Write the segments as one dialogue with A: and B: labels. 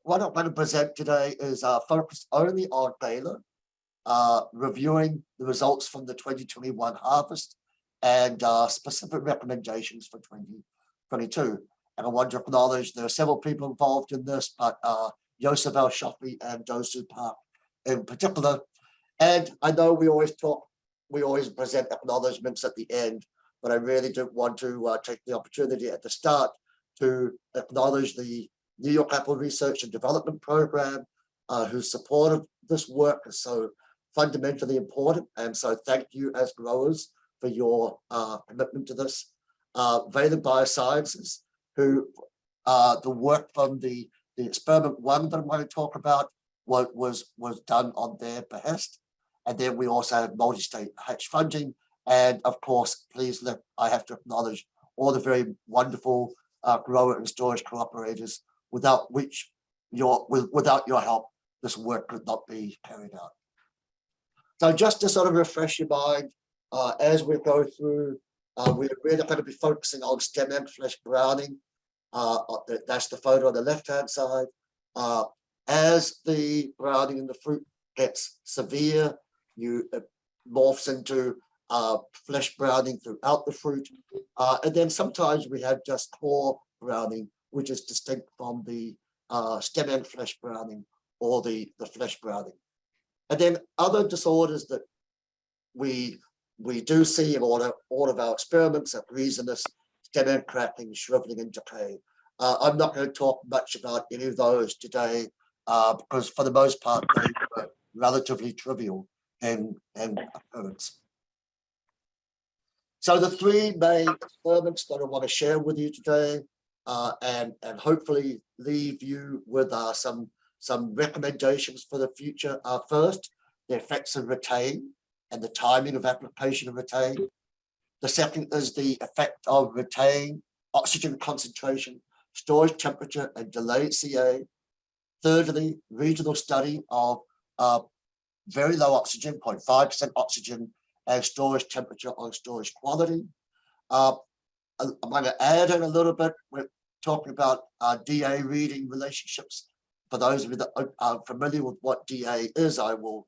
A: what I'm going to present today is focused only on Gala, reviewing the results from the 2021 harvest and specific recommendations for 2022. And I want to acknowledge there are several people involved in this, but Joseph L. Shoffley and Dosu Park in particular. And I know we always present acknowledgements at the end, but I really do want to take the opportunity at the start to acknowledge the New York Apple Research and Development Program, whose support of this work is so fundamentally important. And so thank you as growers for your commitment to this. Valen Biosciences, who the work from the experiment one that I'm going to talk about was done on their behest. And then we also have multi-state hatch funding. And of course, I have to acknowledge all the very wonderful grower and storage cooperators without your help, this work could not be carried out. So just to sort of refresh your mind, as we go through, we're really going to be focusing on stem end flesh browning. That's the photo on the left-hand side. As the browning in the fruit gets severe, it morphs into flesh browning throughout the fruit. And then sometimes we have just core browning, which is distinct from the stem end flesh browning or the flesh browning. And then other disorders that we do see in all of our experiments are reasonless, stem end cracking, shriveling, and decay. I'm not going to talk much about any of those today because for the most part, they were relatively trivial in occurrence. So the three main experiments that I want to share with you today and hopefully leave you with some recommendations for the future are first, the effects of retain and the timing of application of retain. The second is the effect of retain, oxygen concentration, storage temperature, and delayed CA. Thirdly, regional study of very low oxygen, 0.5% oxygen, and storage temperature on storage quality. I'm going to add in a little bit. We're talking about DA reading relationships. For those of you that are familiar with what DA is, I will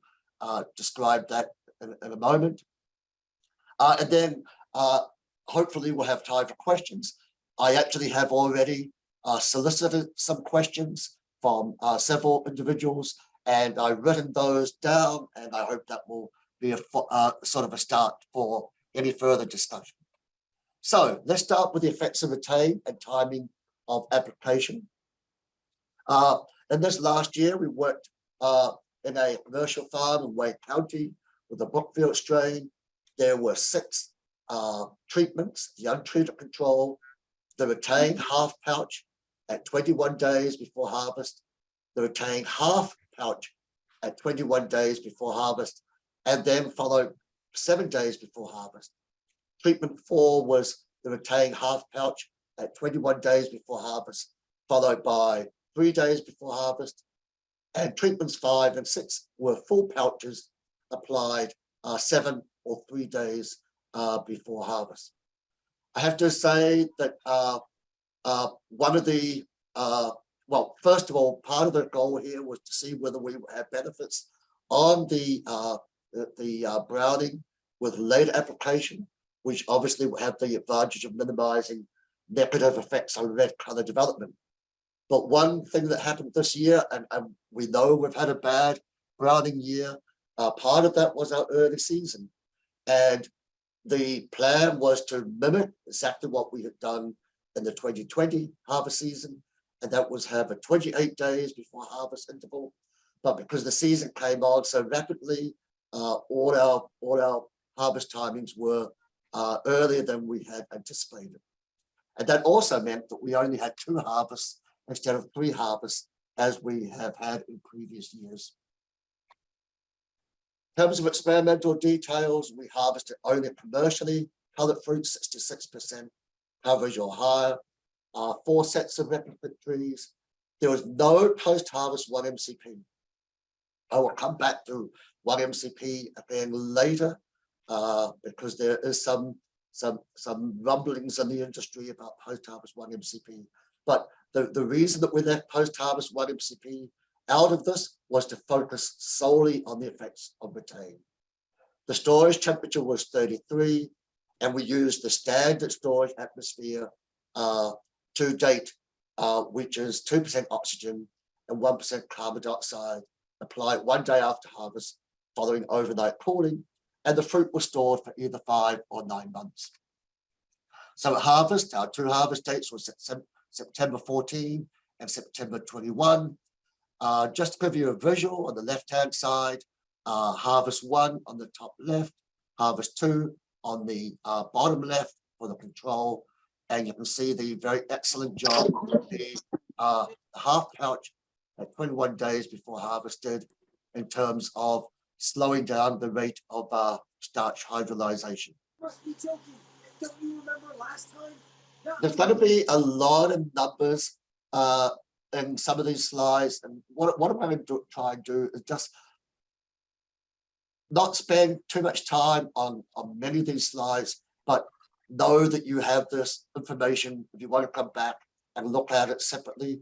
A: describe that in a moment. And then hopefully we'll have time for questions. I actually have already solicited some questions from several individuals, and I've written those down, and I hope that will be a sort of a start for any further discussion. So let's start with the effects of retain and timing of application. In this last year, we worked in a commercial farm in Wayne County with a Brookfield strain. There were 6 treatments: the untreated control, the retained half pouch at 21 days before harvest, the retained half pouch at 21 days before harvest, and then followed 7 days before harvest. Treatment 4 was the retained half pouch at 21 days before harvest, followed by 3 days before harvest. And treatments 5 and 6 were full pouches applied 7 or 3 days before harvest. I have to say that one of the, well, first of all, part of the goal here was to see whether we have benefits on the browning with later application, which obviously will have the advantage of minimizing negative effects on red color development. But one thing that happened this year, and we know we've had a bad browning year, part of that was our early season. And the plan was to mimic exactly what we had done in the 2020 harvest season, and that was have a 28 days before harvest interval. But because the season came on so rapidly, all our harvest timings were earlier than we had anticipated. And that also meant that we only had 2 harvests instead of 3 harvests as we have had in previous years. In terms of experimental details, we harvested only commercially colored fruit, 66% coverage or higher, 4 sets of replicate trees. There was no post-harvest 1-MCP. I will come back to 1-MCP again later because there is some rumblings in the industry about post-harvest 1-MCP. But The reason that we left post-harvest 1 MCP out of this was to focus solely on the effects of retain. The storage temperature was 33, and we used the standard storage atmosphere to date, which is 2% oxygen and 1% carbon dioxide, applied 1 day after harvest following overnight cooling, and the fruit was stored for either 5 or 9 months. So at harvest, our 2 harvest dates were September 14 and September 21. Just to give you a visual, on the left-hand side, harvest 1 on the top left, harvest 2 on the bottom left for the control, and you can see the very excellent job the half pouch at 21 days before harvest did in terms of slowing down the rate of starch hydrolyzation.
B: Must be joking. Don't you remember last time?
A: There's going to be a lot of numbers in some of these slides, and what I'm going to try and do is just not spend too much time on many of these slides, but know that you have this information if you want to come back and look at it separately.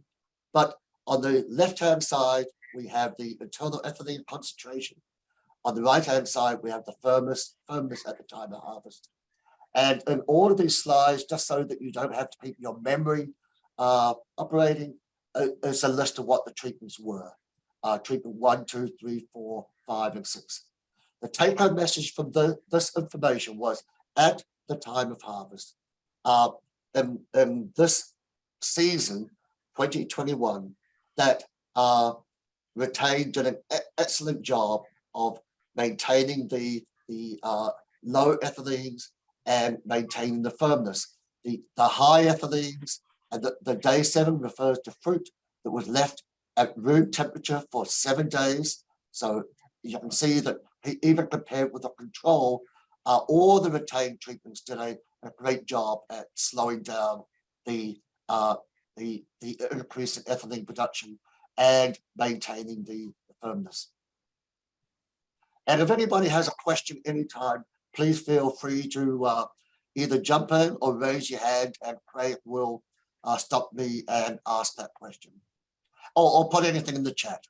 A: But on the left-hand side, we have the internal ethylene concentration. On the right-hand side, we have the firmness at the time of harvest. And in all of these slides, just so that you don't have to keep your memory operating, is a list of what the treatments were. Treatment 1, 2, 3, 4, 5, and 6. The take-home message from this information was at the time of harvest. In this season, 2021, that Retain did an excellent job of maintaining the low ethylenes and maintaining the firmness. The high ethylenes and the day 7 refers to fruit that was left at room temperature for 7 days. So you can see that even compared with the control, all the retained treatments did a great job at slowing down the increase in ethylene production and maintaining the firmness. And if anybody has a question anytime, please feel free to either jump in or raise your hand, and Craig will stop me and ask that question, or put anything in the chat.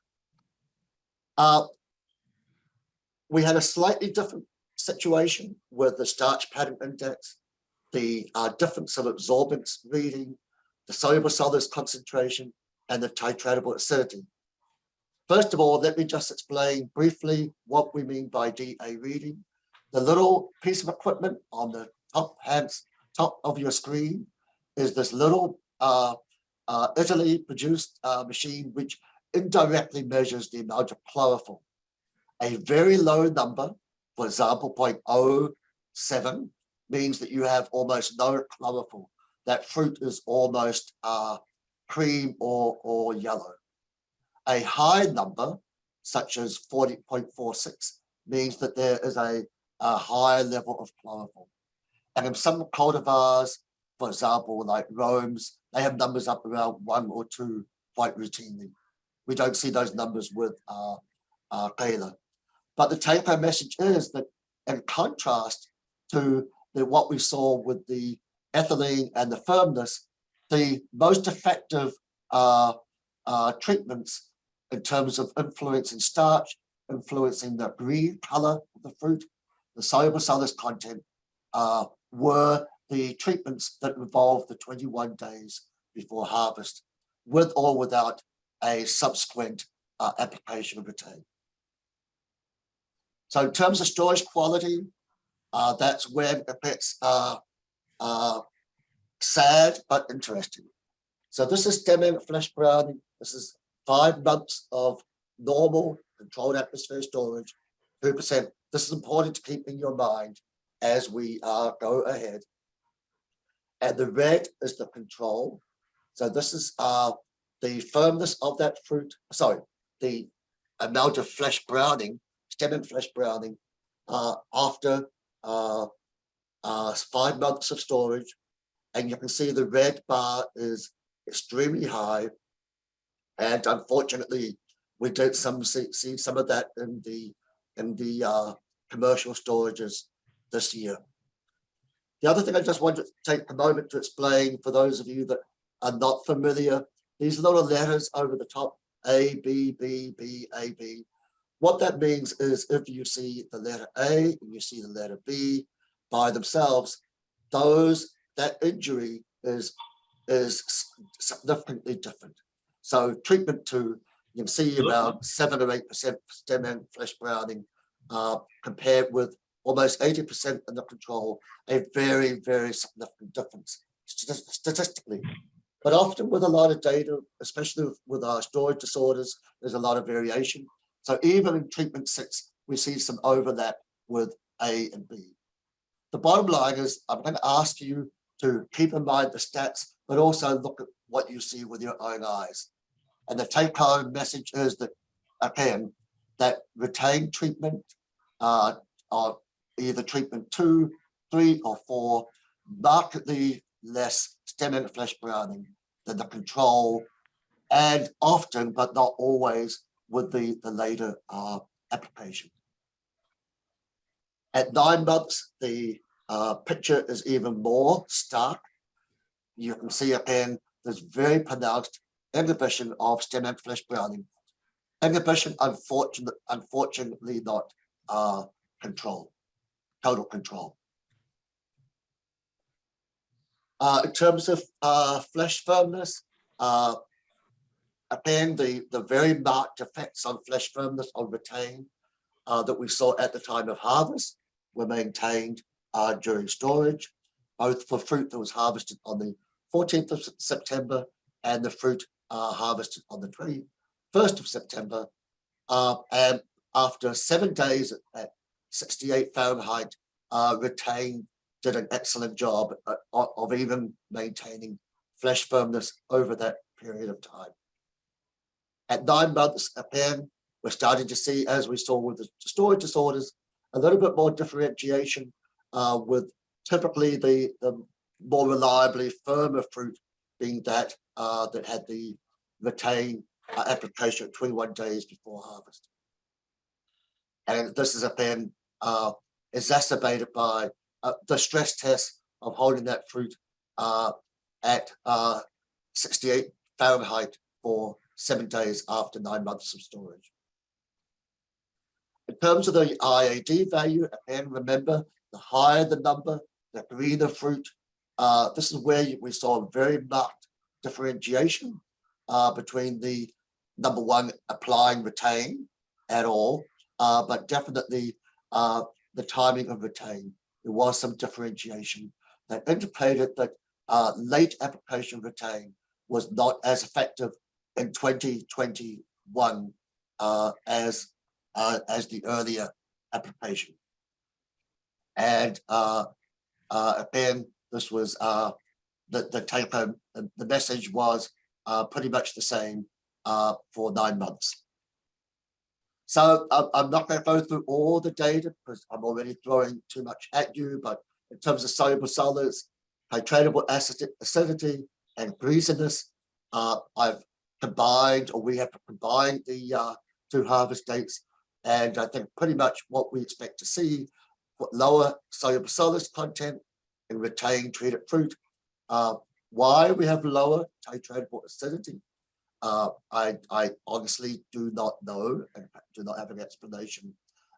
A: We had a slightly different situation with the starch pattern index, the difference of absorbance reading, the soluble solids concentration, and the titratable acidity. First of all, let me just explain briefly what we mean by DA reading. The little piece of equipment on the top of your screen is this little Italy produced machine which indirectly measures the amount of chlorophyll. A very low number, for example, 0.07, means that you have almost no chlorophyll. That fruit is almost cream or yellow. A high number, such as 40.46, means that there is a higher level of chlorophyll. And in some cultivars, for example, like Rome's, they have numbers up around 1 or 2 quite routinely. We don't see those numbers with Gala. But the take-home message is that, in contrast to what we saw with the ethylene and the firmness, the most effective treatments in terms of influencing starch, influencing the green color of the fruit, the soluble solids content, were the treatments that involved the 21 days before harvest, with or without a subsequent application of retain. So in terms of storage quality, that's where it gets sad but interesting. So this is stemming flesh browning. This is 5 months of normal controlled atmosphere storage, 2%. This is important to keep in your mind as we go ahead. And the red is the control. So this is the firmness of that fruit, sorry, the amount of flesh browning, stem and flesh browning after 5 months of storage. And you can see the red bar is extremely high. And unfortunately, we did see some of that in the commercial storages this year. The other thing I just wanted to take a moment to explain for those of you that are not familiar, these little letters over the top, A, B, B, B, A, B, what that means is if you see the letter A and you see the letter B by themselves, that injury is significantly different. So treatment 2, you can see about 7 or 8% stem and flesh browning compared with almost 80% in the control, a very, very significant difference statistically. But often with a lot of data, especially with our storage disorders, there's a lot of variation. So even in treatment 6, we see some overlap with A and B. The bottom line is I'm going to ask you to keep in mind the stats, but also look at what you see with your own eyes. And the take-home message is that, again, that retained treatment, or either treatment 2, 3, or 4, markedly less stem and flesh browning than the control, and often, but not always, with the later application. At 9 months, the picture is even more stark. You can see again, there's very pronounced inhibition of stem and flesh browning. Inhibition, unfortunately not control, total control. In terms of flesh firmness, again, the very marked effects on flesh firmness on retain that we saw at the time of harvest were maintained during storage, both for fruit that was harvested on the 14th of September and the fruit harvested on the 21st of September. And after 7 days at 68 Fahrenheit, retain did an excellent job of even maintaining flesh firmness over that period of time. At 9 months, again, we're starting to see, as we saw with the storage disorders, a little bit more differentiation with typically the more reliably firmer fruit being that that had the retain application at 21 days before harvest. And this is again exacerbated by the stress test of holding that fruit at 68 Fahrenheit for 7 days after 9 months of storage. In terms of the IAD value, again, remember, the higher the number, the greener fruit. This is where we saw a very marked differentiation between the number 1 applying retain at all, but definitely the timing of retain. There was some differentiation that indicated that late application retain was not as effective in 2021 as the earlier application. And again, this was the take home. The message was pretty much the same for 9 months. So I'm not going to go through all the data because I'm already throwing too much at you, but in terms of soluble solids, titratable acidity, and greasiness, I've combined, or we have combined the 2 harvest dates, and I think pretty much what we expect to see for lower soluble solids content in retained treated fruit. Why we have lower titratable acidity, I honestly do not know and do not have an explanation.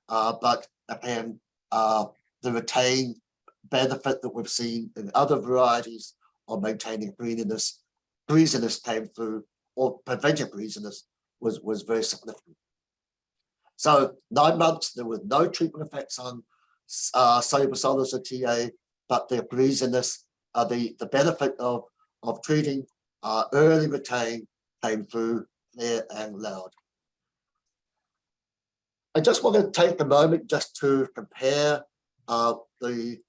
A: But again, the retained benefit that we've seen in other varieties of maintaining greasiness came through, or preventing greasiness was very significant. So 9 months, there were no treatment effects on soluble solids or TA, but the greasiness, the benefit of treating early retain came through clear and loud. I just want to take a moment just to compare the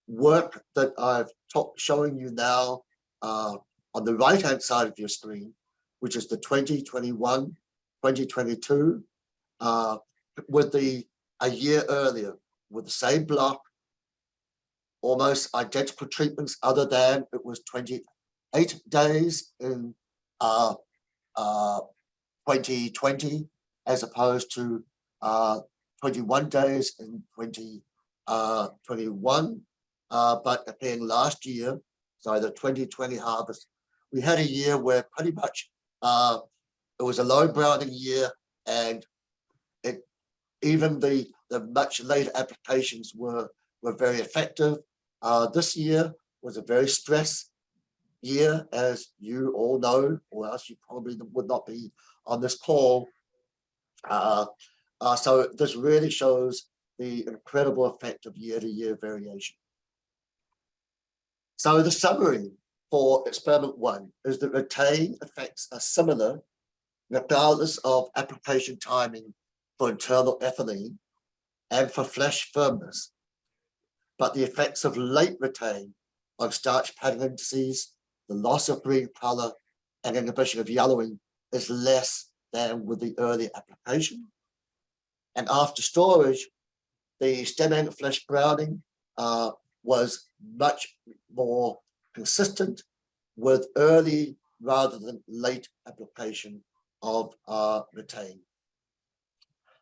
A: work that I've showing you now on the right-hand side of your screen, which is the 2021, 2022, with a year earlier, with the same block, almost identical treatments, other than it was 28 days in 2020, as opposed to 21 days in 2021. But again, last year, so the 2020 harvest we had a year where pretty much it was a low browning year, and even the much later applications were very effective. This year was a very stressed year, as you all know, or else you probably would not be on this call. So this really shows the incredible effect of year-to-year variation. So the summary for experiment 1 is that retain effects are similar regardless of application timing for internal ethylene and for flash firmness, but the effects of late retain on starch pattern indices, the loss of green color, and inhibition of yellowing is less than with the early application. And after storage, the stem end flash browning was much more consistent with early rather than late application of retain.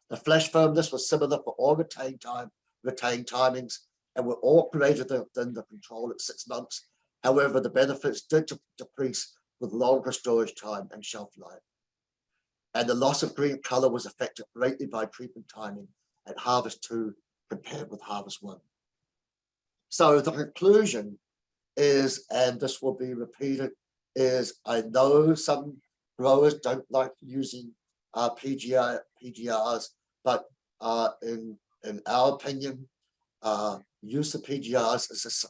A: The flash firmness was similar for all retain timings, and were all greater than the control at 6 months. However, the benefits did decrease with longer storage time and shelf life. And the loss of green color was affected greatly by treatment timing at harvest 2 compared with harvest 1. So the conclusion is, and this will be repeated, is I know some growers don't like using PGRs, but in our opinion, use of PGRs is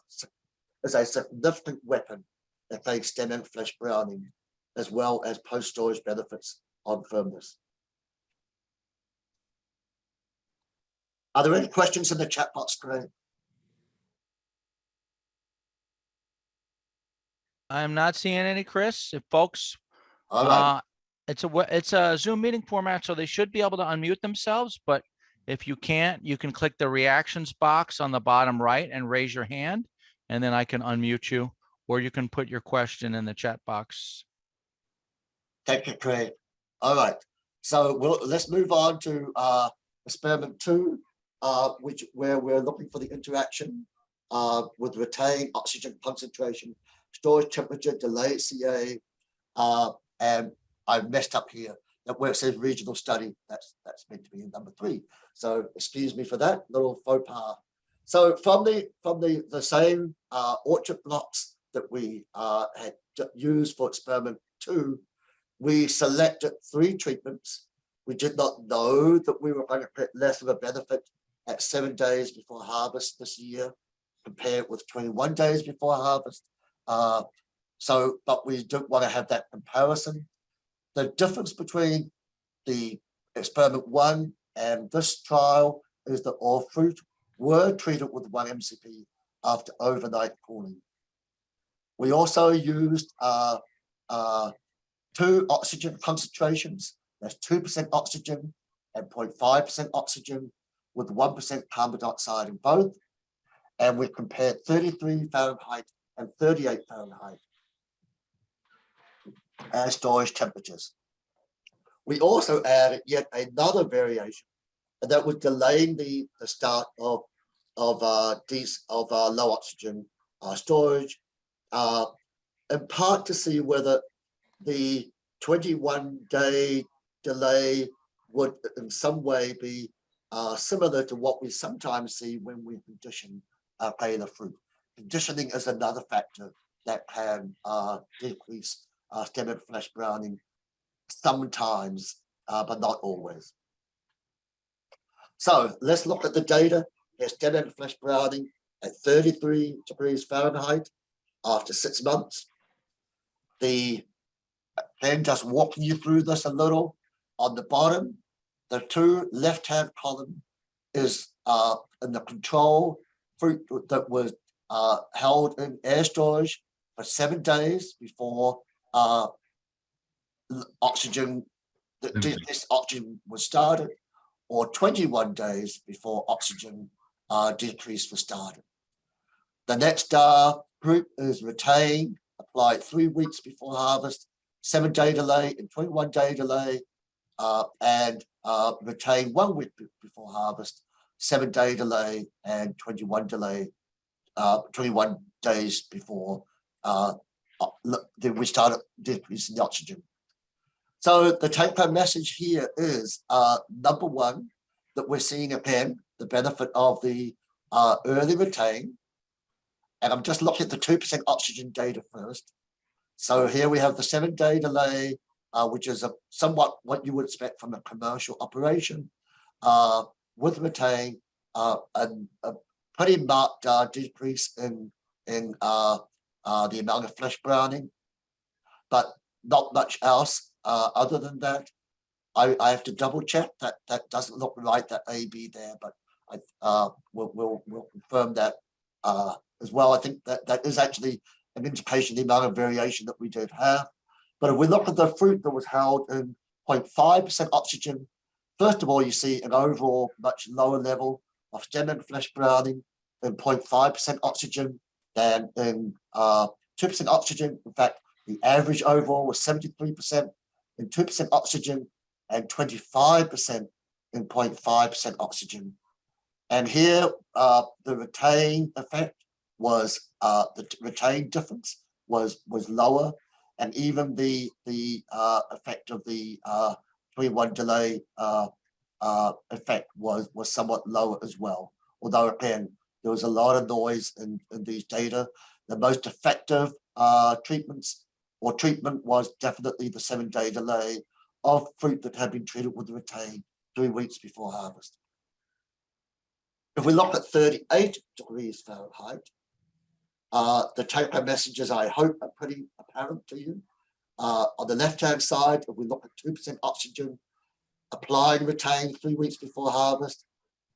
A: a significant weapon against stem end flash browning, as well as post-storage benefits on firmness. Are there any questions in the chat box, Craig?
C: I'm not seeing any, Chris. If folks,
A: All right.
C: it's a Zoom meeting format, so they should be able to unmute themselves. But if you can't, you can click the reactions box on the bottom right and raise your hand, and then I can unmute you, or you can put your question in the chat box.
A: Thank you, Craig. All right. So let's move on to experiment 2, where we're looking for the interaction with retained oxygen concentration, storage temperature, delay CA, and I've messed up here. Where it says regional study, that's meant to be in number 3. So excuse me for that little faux pas. So from the same orchard blocks that we had used for experiment 2, we selected 3 treatments. We did not know that we were going to get less of a benefit at 7 days before harvest this year, compared with 21 days before harvest. But we don't want to have that comparison. The difference between the experiment 1 and this trial is that all fruit were treated with 1 MCP after overnight cooling. We also used 2 oxygen concentrations. That's 2% oxygen and 0.5% oxygen with 1% carbon dioxide in both. And we compared 33 Fahrenheit and 38 Fahrenheit as storage temperatures. We also added yet another variation, and that was delaying the start of low oxygen storage, in part to see whether the 21-day delay would in some way be similar to what we sometimes see when we condition Gala fruit. Conditioning is another factor that can decrease stem end flash browning sometimes, but not always. So let's look at the data. Here's stem end flash browning at 33 degrees Fahrenheit after 6 months. Then just walking you through this a little, on the bottom, the 2 left-hand column is in the control fruit that was held in air storage for 7 days before this oxygen was started, or 21 days before oxygen decrease was started. The next group is retained, applied 3 weeks before harvest, 7-day delay and 21-day delay, and retain 1 week before harvest, 7-day delay and 21 days before then we started decreasing the oxygen. So the take-home message here is number one, that we're seeing again the benefit of the early retain. And I'm just looking at the 2% oxygen data first. So here we have the 7-day delay, which is somewhat what you would expect from a commercial operation, with retain, and a pretty marked decrease in the amount of flesh browning, but not much else other than that. I have to double check that doesn't look right, that AB there, but we'll confirm that as well. I think that is actually an indication of the amount of variation that we did have. But if we look at the fruit that was held in 0.5% oxygen, first of all, you see an overall much lower level of stem and flesh browning in 0.5% oxygen than in 2% oxygen. In fact, the average overall was 73% in 2% oxygen and 25% in 0.5% oxygen. And here, the retain effect was the retain difference was lower, and even the effect of the 3-1 delay effect was somewhat lower as well. Although again, there was a lot of noise in these data. The most effective treatment was definitely the 7-day delay of fruit that had been treated with retain 3 weeks before harvest. If we look at 38 degrees Fahrenheit, the take-home messages, I hope, are pretty apparent to you. On the left-hand side, if we look at 2% oxygen, applying retain 3 weeks before harvest,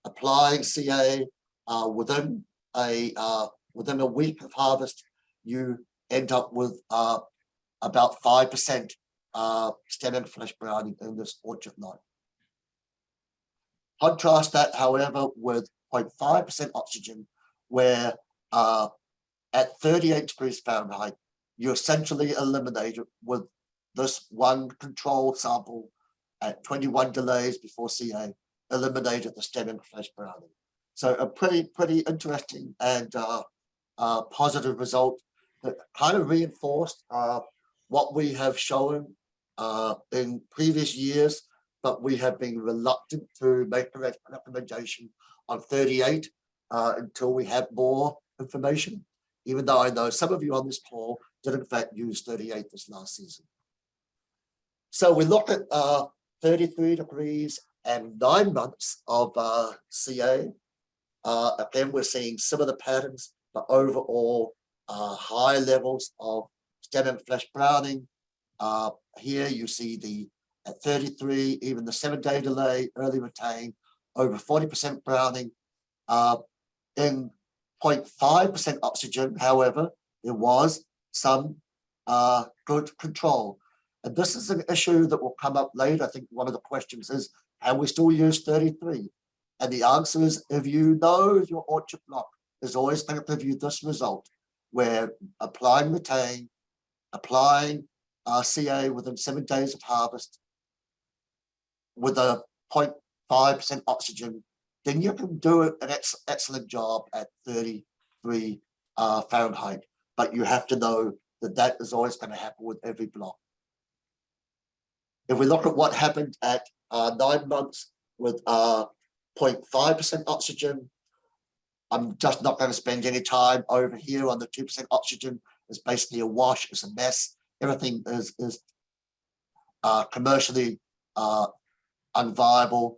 A: applying CA within a week of harvest, you end up with about 5% stem and flesh browning in this orchard lot. Contrast that, however, with 0.5% oxygen, where at 38 degrees Fahrenheit, you essentially eliminated with this one control sample at 21 delays before CA, eliminated the stem and flesh browning. So a pretty interesting and positive result that kind of reinforced what we have shown in previous years, but we have been reluctant to make a recommendation on 38 until we have more information, even though I know some of you on this call did in fact use 38 this last season. So we look at 33 degrees and 9 months of CA. Again, we're seeing similar patterns, but overall high levels of stem and flesh browning. Here you see at 33, even the 7-day delay, early retain, over 40% browning. In 0.5% oxygen, however, there was some good control. And this is an issue that will come up later. I think one of the questions is, can we still use 33? And the answer is, if you know your orchard block is always going to give you this result, where applying retain, applying CA within 7 days of harvest with a 0.5% oxygen, then you can do an excellent job at 33 Fahrenheit. But you have to know that that is always going to happen with every block. If we look at what happened at 9 months with 0.5% oxygen, I'm just not going to spend any time over here on the 2% oxygen. It's basically a wash, it's a mess. Everything is commercially unviable.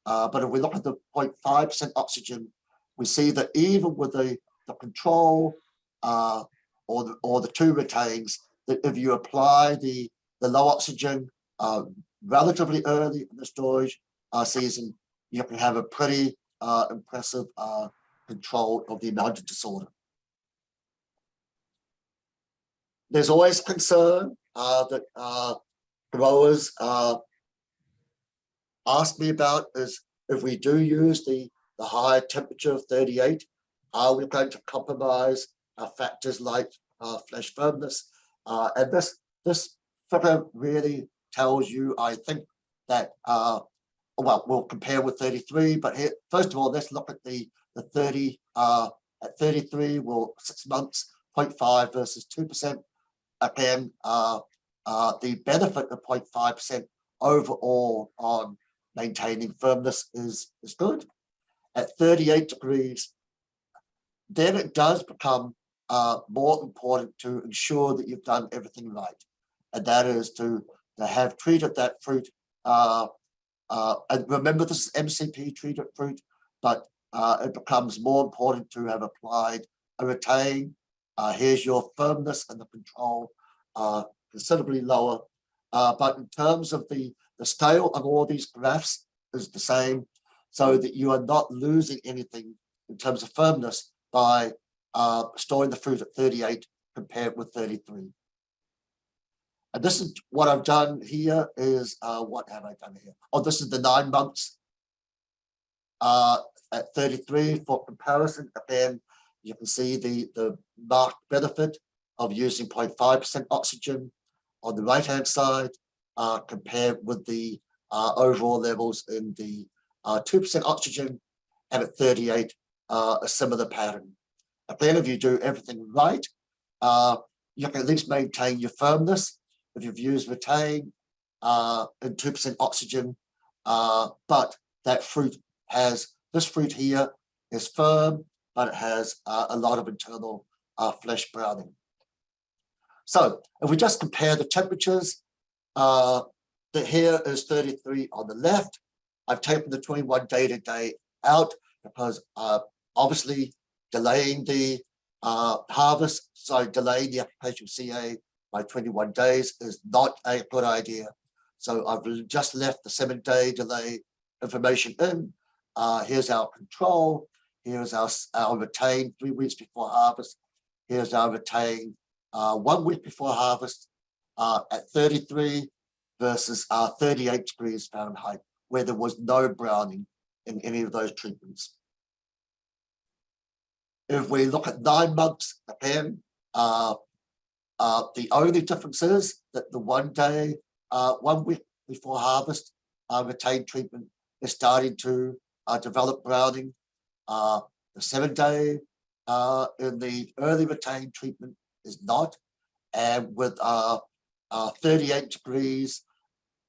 A: But if we look at the 0.5% oxygen, we see that even with the control or the 2 retains, that if you apply the low oxygen relatively early in the storage season, you can have a pretty impressive control of the amount of disorder. There's always concern that growers ask me about is, if we do use the higher temperature of 38, are we going to compromise factors like flesh firmness? And this figure really tells you, I think, that well, we'll compare with 33, but here, first of all, let's look at the 30 at 33, well, 6 months, 0.5 versus 2%. again, the benefit of 0.5% overall on maintaining firmness is good. At 38 degrees, then it does become more important to ensure that you've done everything right. And that is to have treated that fruit. And remember, this is MCP treated fruit, but it becomes more important to have applied a retain. Here's your firmness and the control considerably lower. But in terms of the scale of all these graphs is the same, so that you are not losing anything in terms of firmness by storing the fruit at 38 compared with 33. And this is what I've done here is, what have I done here? Oh, this is the 9 months at 33 for comparison. Again, you can see the marked benefit of using 0.5% oxygen on the right-hand side compared with the overall levels in the 2% oxygen, and at 38, a similar pattern. Again, if you do everything right, you can at least maintain your firmness. If you've used retain and 2% oxygen, but that fruit this fruit here is firm, but it has a lot of internal flesh browning. So if we just compare the temperatures, the here is 33 on the left. I've taken the 21 day out because obviously delaying the harvest, so delaying the application of CA by 21 days is not a good idea. So I've just left the 7-day delay information in. Here's our control. Here's our retain 3 weeks before harvest. Here's our retain 1 week before harvest at 33 versus 38 degrees Fahrenheit, where there was no browning in any of those treatments. If we look at 9 months, again, the only difference is that the 1 day, 1 week before harvest, retain treatment is starting to develop browning. The 7-day in the early retain treatment is not, and with 38 degrees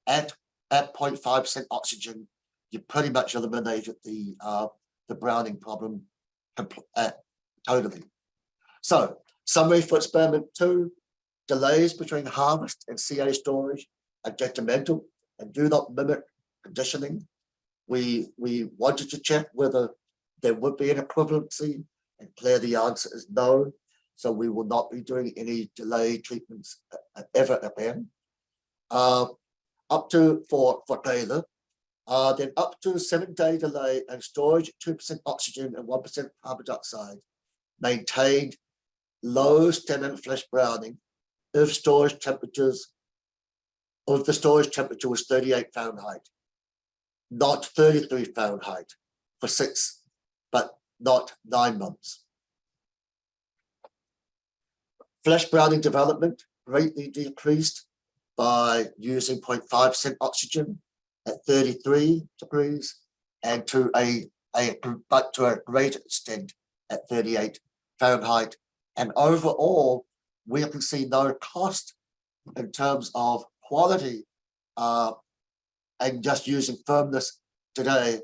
A: at 0.5% oxygen, you pretty much eliminated the browning problem totally. So, summary for experiment 2, delays between harvest and CA storage are detrimental and do not mimic conditioning. We wanted to check whether there would be an equivalency, and clearly the answer is no. So we will not be doing any delay treatments ever again. Up to for Gala, then up to 7-day delay and storage, 2% oxygen and 1% carbon dioxide, maintained low stem and flesh browning if the storage temperature was 38 Fahrenheit, not 33 Fahrenheit for 6, but not 9 months. Flesh browning development greatly decreased by using 0.5% oxygen at 33 degrees and to a great extent at 38 Fahrenheit. And overall, we can see no cost in terms of quality and just using firmness today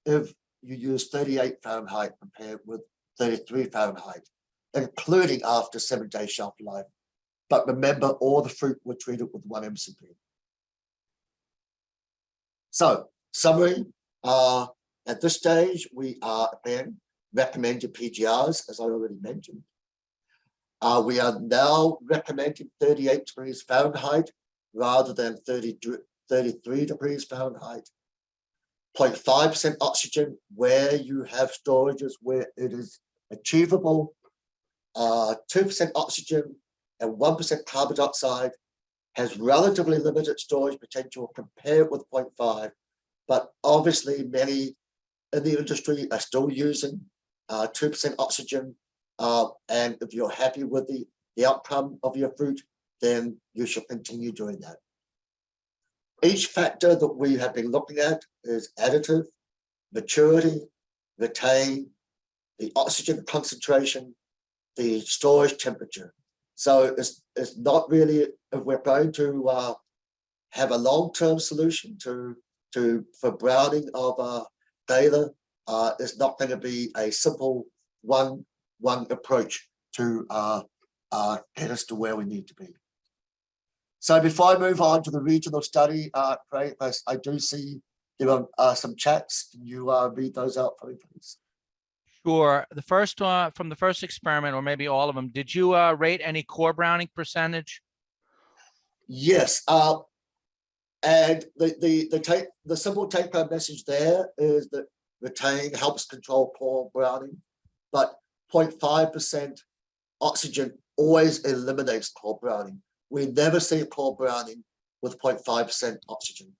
A: if you use 38 Fahrenheit compared with 33 Fahrenheit, including after 7-day shelf life. But remember, all the fruit were treated with 1 MCP. So, summary, at this stage, we are again recommending PGRs, as I already mentioned. We are now recommending 38 degrees Fahrenheit rather than 33 degrees Fahrenheit. 0.5% oxygen where you have storages where it is achievable. 2% oxygen and 1% carbon dioxide has relatively limited storage potential compared with 0.5, but obviously many in the industry are still using 2% oxygen, and if you're happy with the outcome of your fruit, then you should continue doing that. Each factor that we have been looking at is additive, maturity, retain, the oxygen concentration, the storage temperature. So it's not really, if we're going to have a long-term solution for browning of Gala, it's not going to be a simple one approach to get us to where we need to be. So before I move on to the regional study, Craig, I do see there are some chats. Can you read those out for me, please?
C: Sure. The first one from the first experiment, or maybe all of them, did you rate any core browning percentage?
A: Yes. And the simple take-home message there is that retain helps control core browning, but 0.5% oxygen always eliminates core browning. We never see core browning with 0.5% oxygen.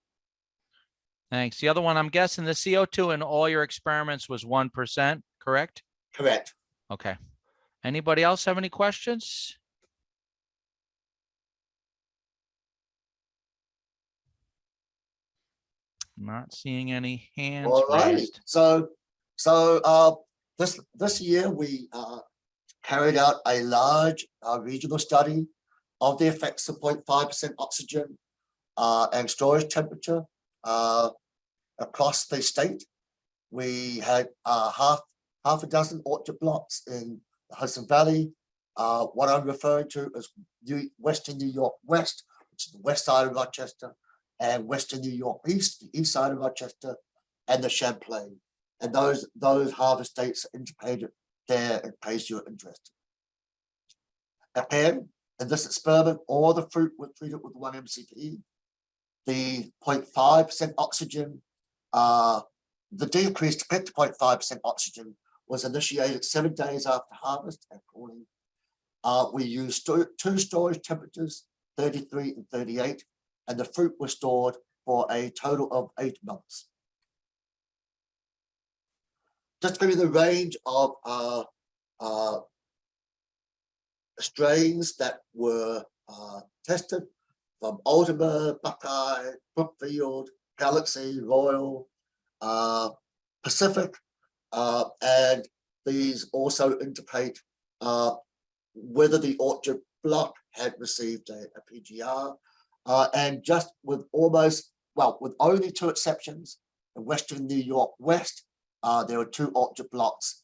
C: Thanks. The other one, I'm guessing the CO2 in all your experiments was 1%, correct?
A: Correct.
C: Okay. Anybody else have any questions? Not seeing any hands
A: All right.
C: raised.
A: So this year we carried out a large regional study of the effects of 0.5% oxygen and storage temperature across the state. We had half a dozen orchard blocks in the Hudson Valley. What I'm referring to is Western New York West, which is the west side of Rochester, and Western New York East, the east side of Rochester, and the Champlain. And those harvest dates are indicated there in case you're interested. Again, in this experiment, all the fruit were treated with 1 MCP. The 0.5% oxygen, the decrease to get to 0.5% oxygen was initiated 7 days after harvest and cooling. We used two storage temperatures, 33 and 38, and the fruit was stored for a total of 8 months. Just to give you the range of strains that were tested, from Ultima, Buckeye, Brookfield, Galaxy, Royal, Pacific, and these also indicate whether the orchard block had received a PGR, and just with with only 2 exceptions, in Western New York West, there were 2 orchard blocks,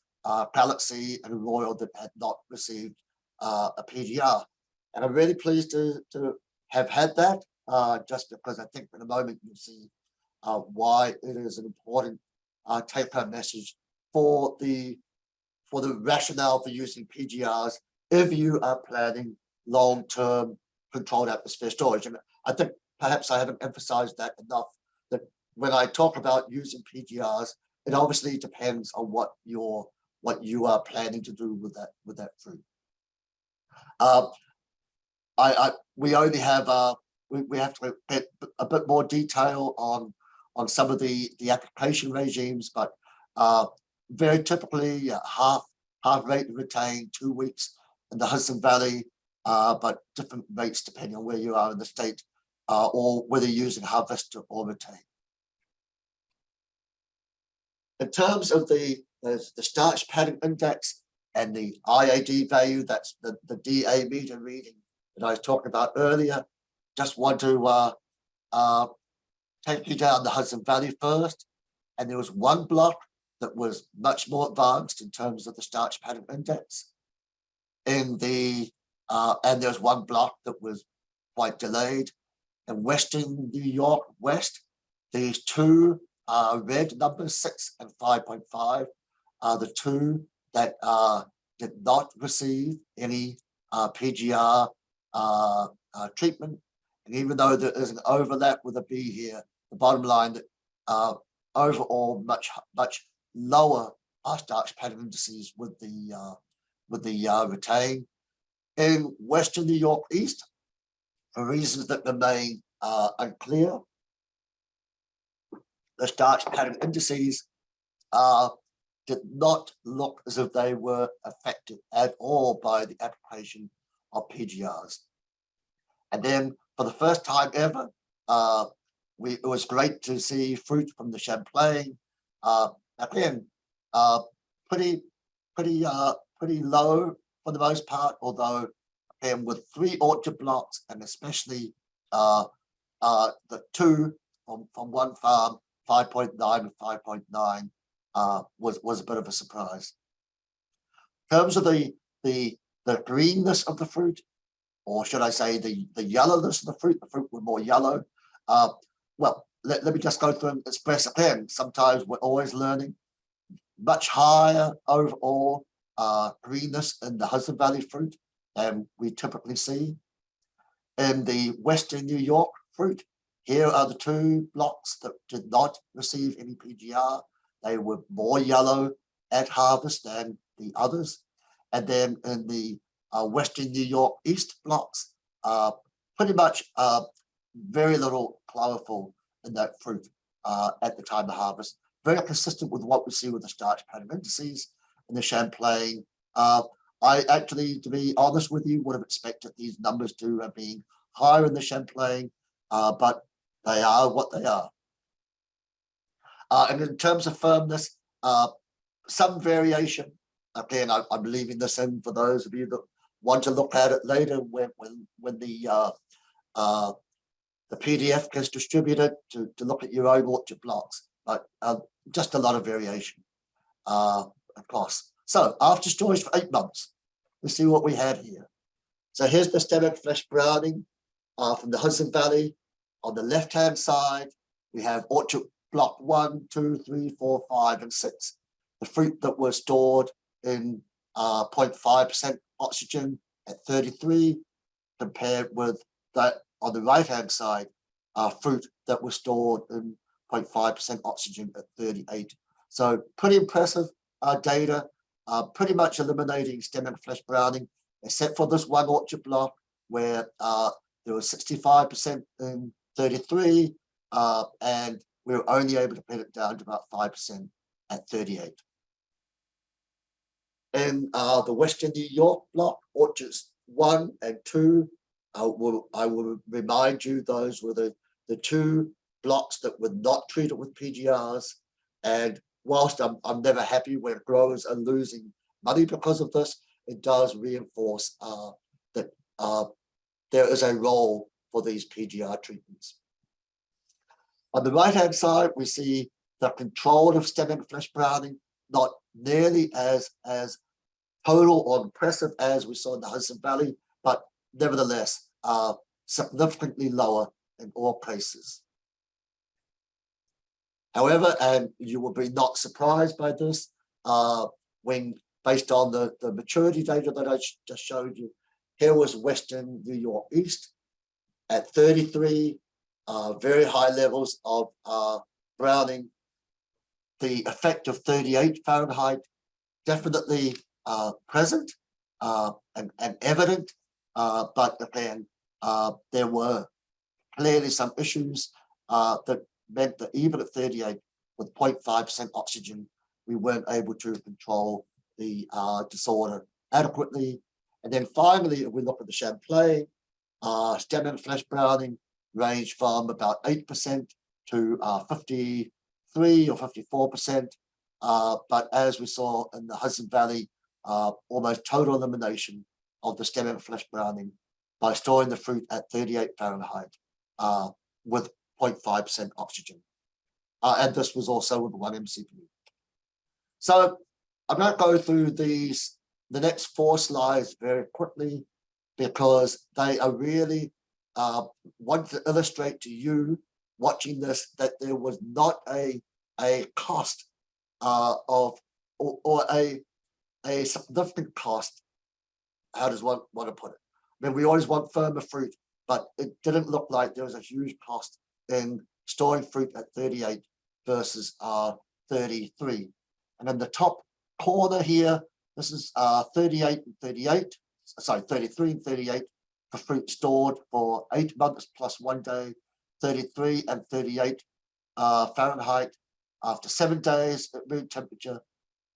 A: Galaxy and Royal, that had not received a PGR. And I'm really pleased to have had that, just because I think in a moment you'll see why it is an important take-home message for the rationale for using PGRs if you are planning long-term controlled atmosphere storage. And I think perhaps I haven't emphasized that enough, that when I talk about using PGRs, it obviously depends on what you are planning to do with that fruit. We only have we have to get a bit more detail on some of the application regimes, but very typically half rate retain 2 weeks in the Hudson Valley, but different rates depending on where you are in the state, or whether you're using harvest or retain. In terms of the starch pattern index and the IAD value, that's the DA meter reading that I was talking about earlier, just want to take you down the Hudson Valley first. And there was one block that was much more advanced in terms of the starch pattern index. And there's one block that was quite delayed. In Western New York West, these 2 red numbers, 6 and 5.5, are the 2 that did not receive any PGR treatment. And even though there is an overlap with a B here, the bottom line that overall much lower starch pattern indices with the retain. In Western New York East, for reasons that remain unclear, the starch pattern indices did not look as if they were affected at all by the application of PGRs. And then for the first time ever, it was great to see fruit from the Champlain. Again, pretty low for the most part, although and with 3 orchard blocks, and especially the 2 from one farm, 5.9 and 5.9, was a bit of a surprise. In terms of the greenness of the fruit, or should I say the yellowness of the fruit were more yellow. Well, let me just go through and express again. Sometimes we're always learning. Much higher overall greenness in the Hudson Valley fruit than we typically see. In the Western New York fruit, here are the 2 blocks that did not receive any PGR. They were more yellow at harvest than the others. And then in the Western New York East blocks, pretty much very little chlorophyll in that fruit at the time of harvest. Very consistent with what we see with the starch pattern indices in the Champlain. I actually, to be honest with you, would have expected these numbers to have been higher in the Champlain, but they are what they are. And in terms of firmness, some variation. Again, I'm leaving this in for those of you that want to look at it later when the PDF gets distributed to look at your own orchard blocks. But just a lot of variation across. So after storage for 8 months, let's see what we had here. So here's the stem and flesh browning from the Hudson Valley. On the left-hand side, we have orchard block 1, 2, 3, 4, 5, and 6. The fruit that was stored in 0.5% oxygen at 33, compared with that on the right-hand side, fruit that was stored in 0.5% oxygen at 38. So pretty impressive data, pretty much eliminating stem and flesh browning, except for this one orchard block where there was 65% in 33, and we were only able to pin it down to about 5% at 38. In the Western New York block, orchards 1 and 2, I will remind you, those were the 2 blocks that were not treated with PGRs. And whilst I'm never happy when growers are losing money because of this, it does reinforce that there is a role for these PGR treatments. On the right-hand side, we see the control of stem and flesh browning, not nearly as total or impressive as we saw in the Hudson Valley, but nevertheless, significantly lower in all cases. However, and you will be not surprised by this, when based on the maturity data that I just showed you, here was Western New York East at 33, very high levels of browning. The effect of 38 Fahrenheit definitely present and evident, but again, there were clearly some issues that meant that even at 38 with 0.5% oxygen, we weren't able to control the disorder adequately. And then finally, if we look at the Champlain, stem and flesh browning ranged from about 8% to 53 or 54%. But as we saw in the Hudson Valley, almost total elimination of the stem and flesh browning by storing the fruit at 38 Fahrenheit with 0.5% oxygen. And this was also with 1 MCP. So I'm going to go through the next 4 slides very quickly, because they are really want to illustrate to you watching this that there was not a cost of or a significant cost. How does one want to put it? I mean, we always want firmer fruit, but it didn't look like there was a huge cost in storing fruit at 38 versus 33. And in the top corner here, this is 38 and 38, sorry, 33 and 38 for fruit stored for 8 months plus 1 day, 33 and 38 Fahrenheit after 7 days at room temperature.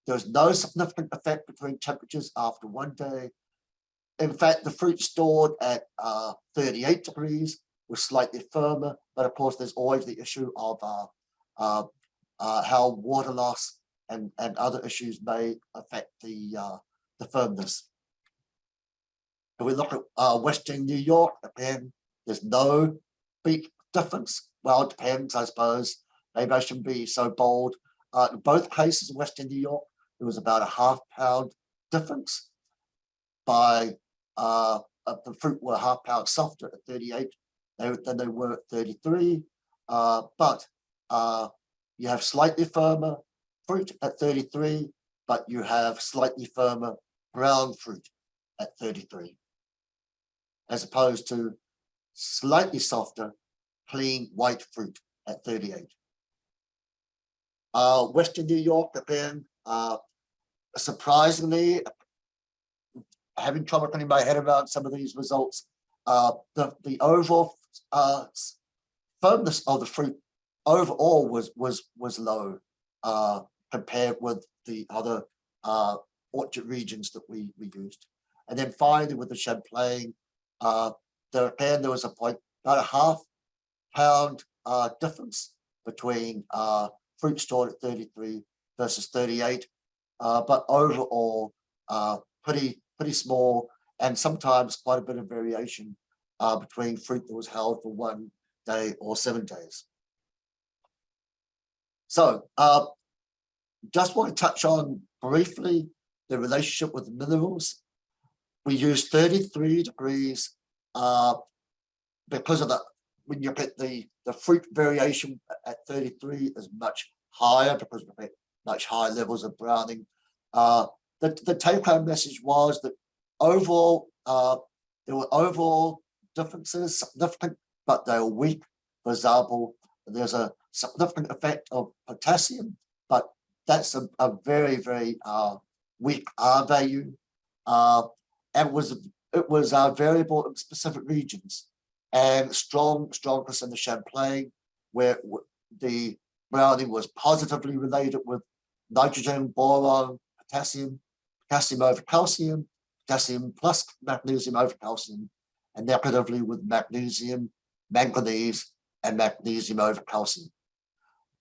A: There was no significant effect between temperatures after 1 day. In fact, the fruit stored at 38 degrees was slightly firmer, but of course, there's always the issue of how water loss and other issues may affect the firmness. If we look at Western New York, again, there's no big difference. Well, it depends, I suppose. Maybe I shouldn't be so bold. In both cases in Western New York, there was about a ½ pound difference. By the fruit were ½ pound softer at 38 than they were at 33. But you have slightly firmer fruit at 33, but you have slightly firmer brown fruit at 33, as opposed to slightly softer, clean white fruit at 38. Western New York, again, surprisingly, having trouble getting my head around some of these results, the overall firmness of the fruit overall was low compared with the other orchard regions that we used. And then finally with the Champlain, there was about a ½ pound difference between fruit stored at 33 versus 38, but overall pretty small, and sometimes quite a bit of variation between fruit that was held for 1 day or 7 days. So just want to touch on briefly the relationship with minerals. We use 33 degrees because of when you get the fruit variation at 33 is much higher because we get much higher levels of browning. The take-home message was that overall, there were overall differences, significant, but they were weak. For example, there's a significant effect of potassium, but that's a very, very weak R value. And it was variable in specific regions, and strongest in the Champlain, where the browning was positively related with nitrogen, boron, potassium over calcium, potassium plus magnesium over calcium, and negatively with magnesium, manganese, and magnesium over calcium.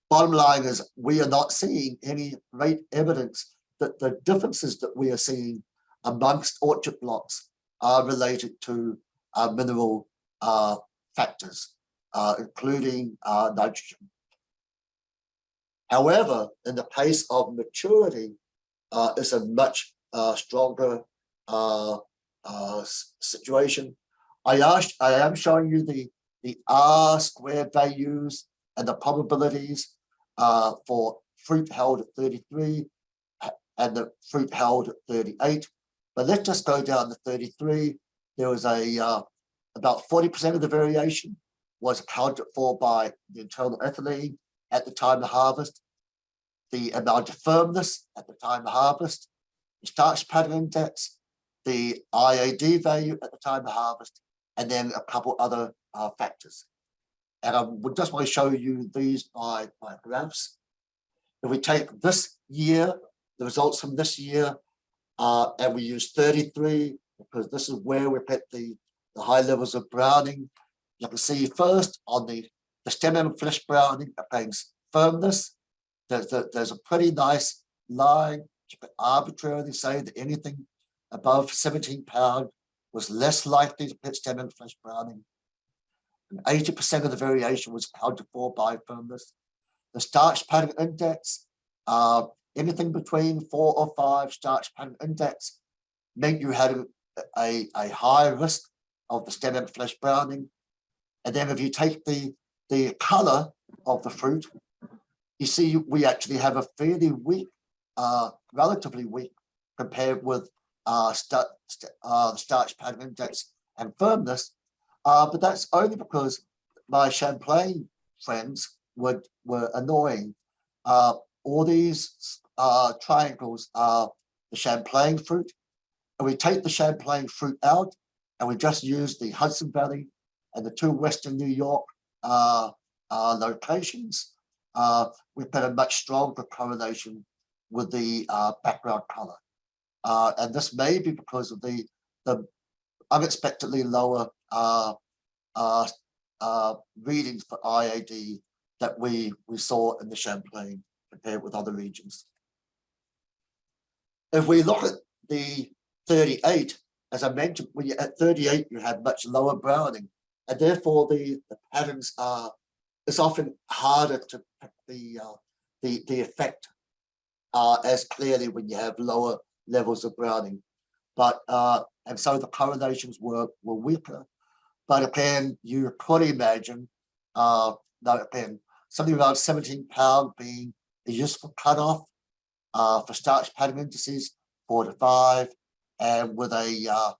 A: Bottom line is we are not seeing any great evidence that the differences that we are seeing amongst orchard blocks are related to mineral factors, including nitrogen. However, in the case of maturity, it's a much stronger situation. I am showing you the R squared values and the probabilities for fruit held at 33 and the fruit held at 38. But let's just go down to 33. There was about 40% of the variation was accounted for by the internal ethylene at the time of harvest, the amount of firmness at the time of harvest, the starch pattern index, the IAD value at the time of harvest, and then a couple other factors. And I would just want to show you these by graphs. If we take this year, the results from this year, and we use 33, because this is where we get the high levels of browning. You can see first on the stem and flesh browning against firmness, there's a pretty nice line. You could arbitrarily say that anything above 17 pounds was less likely to get stem and flesh browning. And 80% of the variation was accounted for by firmness. The starch pattern index, anything between 4 or 5 starch pattern index meant you had a high risk of the stem and flesh browning. And then if you take the color of the fruit, you see we actually have a fairly weak, relatively weak, compared with starch pattern index and firmness. But that's only because my Champlain friends were annoying. All these triangles are the Champlain fruit, and we take the Champlain fruit out, and we just use the Hudson Valley and the 2 Western New York locations. We've got a much stronger correlation with the background color. And this may be because of the unexpectedly lower readings for IAD that we saw in the Champlain compared with other regions. If we look at the 38, as I mentioned, when you're at 38, you have much lower browning, and therefore the patterns are, it's often harder to pick the effect as clearly when you have lower levels of browning. But and so the correlations were weaker. But again, you could imagine that again, something around 17 pound being a useful cutoff for starch pattern indices 4 to 5, and with a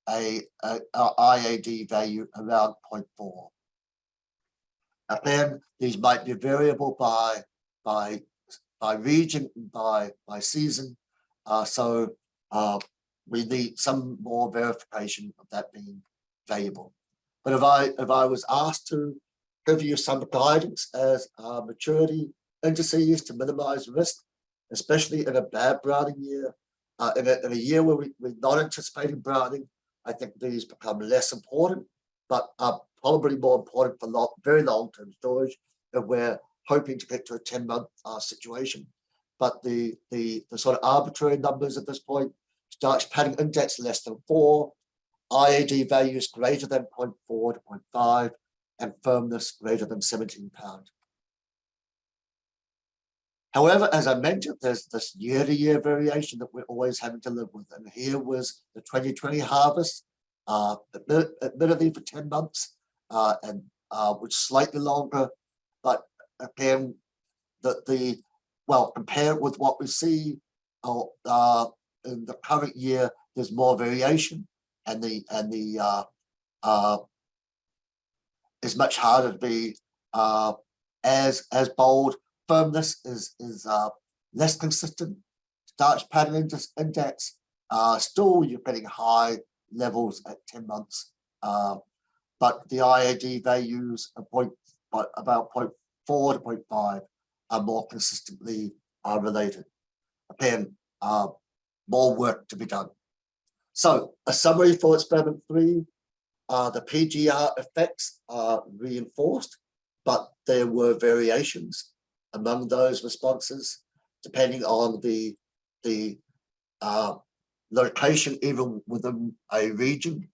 A: IAD value around 0.4. Again, these might be variable by region, by season. So we need some more verification of that being valuable. But if I was asked to give you some guidance as maturity indices to minimize risk, especially in a bad browning year, in a year where we're not anticipating browning, I think these become less important, but are probably more important for very long-term storage if we're hoping to get to a 10-month situation. But the sort of arbitrary numbers at this point, starch pattern index less than 4, IAD values greater than 0.4 to 0.5, and firmness greater than 17 pound. However, as I mentioned, there's this year-to-year variation that we're always having to live with. And here was the 2020 harvest, admittedly for 10 months, and which slightly longer, but again, compared with what we see in the current year, there's more variation, and is much harder to be as bold. Firmness is less consistent. Starch pattern index, still you're getting high levels at 10 months, but the IAD values are about 0.4 to 0.5 are more consistently related. Again, more work to be done. So a summary for experiment 3, the PGR effects are reinforced, but there were variations among those responses, depending on the location, even within a region.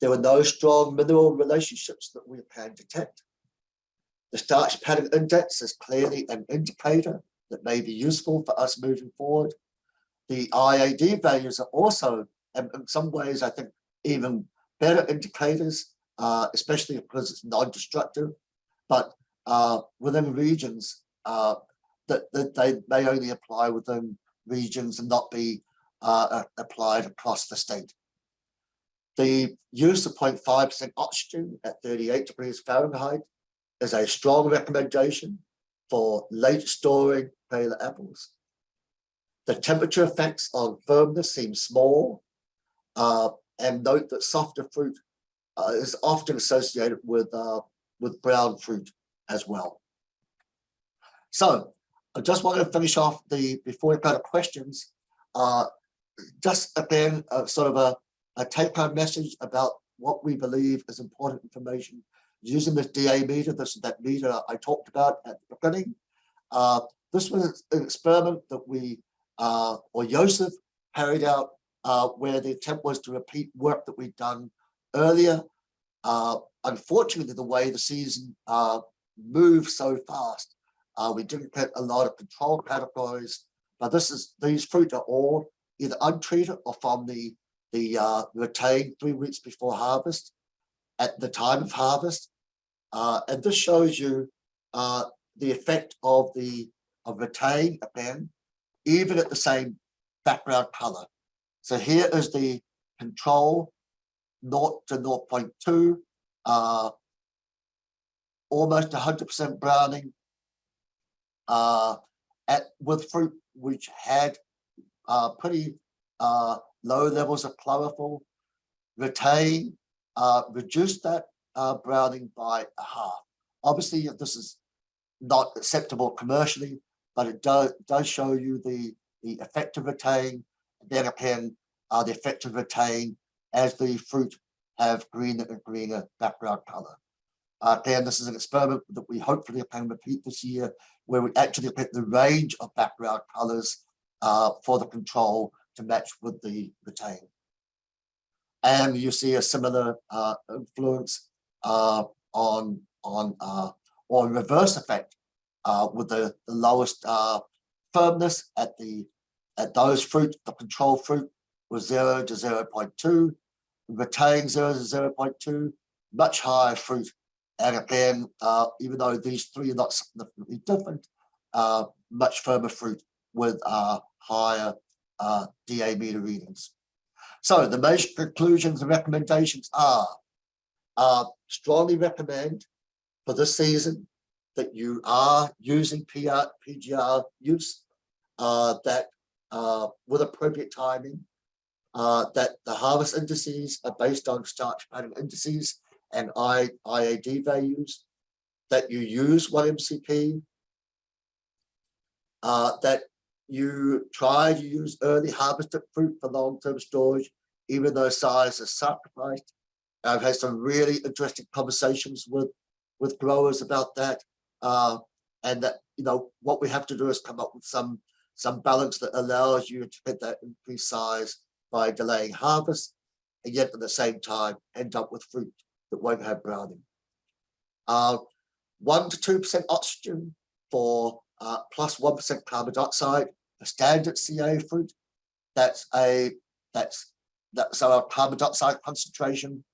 A: There were no strong mineral relationships that we can detect. The starch pattern index is clearly an indicator that may be useful for us moving forward. The IAD values are also, in some ways, I think, even better indicators, especially because it's non-destructive. But within regions, that they may only apply within regions and not be applied across the state. The use of 0.5% oxygen at 38 degrees Fahrenheit is a strong recommendation for late storing Gala apples. The temperature effects on firmness seem small, and note that softer fruit is often associated with brown fruit as well. So I just want to finish off before we go to questions, just again, sort of a take-home message about what we believe is important information using this DA meter, that meter I talked about at the beginning. This was an experiment that we, or Joseph, carried out where the attempt was to repeat work that we'd done earlier. Unfortunately, the way the season moved so fast, we didn't get a lot of control categories, but these fruit are all either untreated or from the retained 3 weeks before harvest at the time of harvest. And this shows you the effect of retain again, even at the same background color. So here is the control 0 to 0.2, almost 100% browning, with fruit which had pretty low levels of chlorophyll. Retain reduced that browning by a half. Obviously, this is not acceptable commercially, but it does show you the effect of retain. Then again, the effect of retain as the fruit have greener and greener background color. Again, this is an experiment that we hopefully can repeat this year, where we actually get the range of background colors for the control to match with the retain. and you see a similar influence on or reverse effect with the lowest firmness at those fruit, the control fruit was 0 to 0.2, retain 0 to 0.2, much higher fruit. And again, even though these three are not significantly different, much firmer fruit with higher DA meter readings. So the major conclusions and recommendations are strongly recommend for this season that you are using PGR use, that with appropriate timing, that the harvest indices are based on starch pattern indices and IAD values, that you use 1-MCP, that you try to use early harvested fruit for long-term storage, even though size is sacrificed. I've had some really interesting conversations with growers about that, and that, you know, what we have to do is come up with some balance that allows you to hit that increased size by delaying harvest, and yet at the same time end up with fruit that won't have browning. 1 to 2% oxygen for plus 1% carbon dioxide, a standard CA fruit. That's our carbon dioxide concentration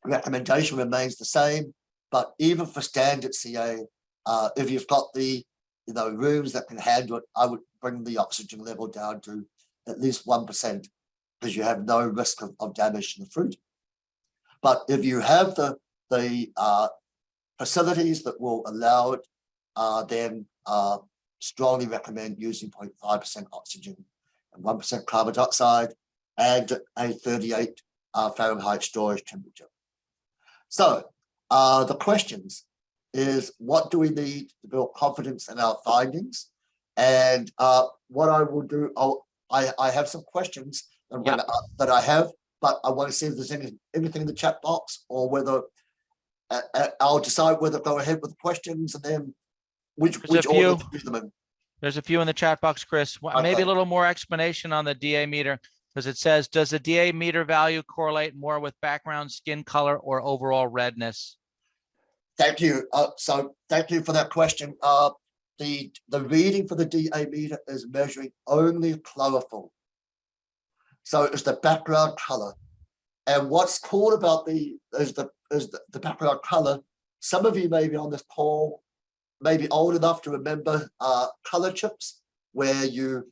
A: recommendation remains the same, but even for standard CA, if you've got the rooms that can handle it, I would bring the oxygen level down to at least 1%, because you have no risk of damage to the fruit. But if you have the facilities that will allow it, then strongly recommend using 0.5% oxygen and 1% carbon dioxide and a 38 Fahrenheit storage temperature. So the questions is, what do we need to build confidence in our findings? And what I will do, I have some questions that I have, but I want to see if there's anything in the chat box, or whether I'll decide whether to go ahead with the questions and then which order to do them in.
C: There's a few in the chat box, Chris. Maybe a little more explanation on the DA meter, because it says, does the DA meter value correlate more with background skin color or overall redness?
A: Thank you. So thank you for that question. The reading for the DA meter is measuring only chlorophyll. So it's the background color. And what's cool about the background color, some of you may be on this call, may be old enough to remember color chips, where you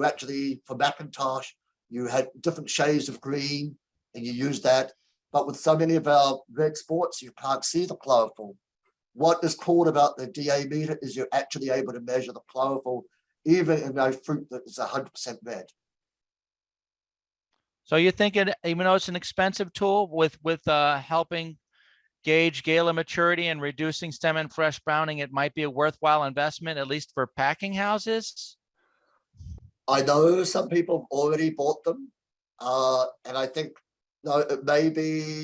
A: actually, for Macintosh, you had different shades of green and you use that. But with so many of our red sports, you can't see the chlorophyll. What is cool about the DA meter is you're actually able to measure the chlorophyll even in a fruit that is 100% red.
C: So you're thinking, even though it's an expensive tool, with helping gauge Gala maturity and reducing stem and fresh browning, it might be a worthwhile investment, at least for packing houses?
A: I know some people have already bought them, and I think, no, it may be